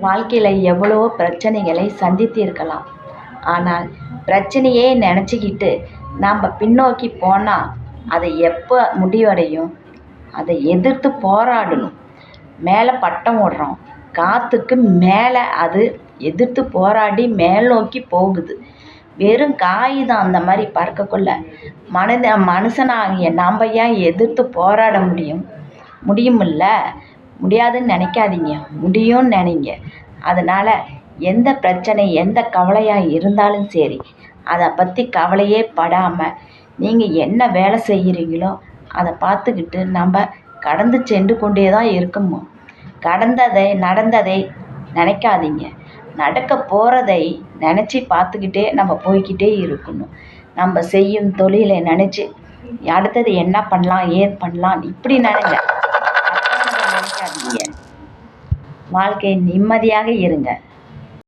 வாழ்க்கையில் எவ்வளவோ பிரச்சனைகளை சந்தித்திருக்கலாம். ஆனால் பிரச்சனையே நினச்சிக்கிட்டு நாம் பின்னோக்கி போனால் அது எப்போ முடிவடையும்? அதை எதிர்த்து போராடணும். மேலே பட்டம் விடுறோம், காற்றுக்கு மேலே அது எதிர்த்து போராடி மேல் நோக்கி போகுது. வெறும் காய் தான் அந்த மாதிரி பறக்கக்குள்ள மனுஷனாகிய நாம் ஏன் எதிர்த்து போராட முடியுமில்ல? முடியாதுன்னு நினைக்காதீங்க, முடியும்னு நினைங்க. அதனால் எந்த பிரச்சனை எந்த கவலையாக இருந்தாலும் சரி, அதை பற்றி கவலையே படாமல் நீங்கள் என்ன வேலை செய்கிறீங்களோ அதை பார்த்துக்கிட்டு நம்ம கடந்து சென்று கொண்டே தான் இருக்கணும். நடந்ததை நினைக்காதீங்க, நடக்க போகிறதை நினச்சி பார்த்துக்கிட்டே நம்ம போய்கிட்டே இருக்கணும். நம்ம செய்யும் தொழிலை நினச்சி அடுத்தது என்ன பண்ணலாம் ஏது பண்ணலாம் இப்படி நினைக்காதீங்க. வாழ்க்கை நிம்மதியாக இருங்க.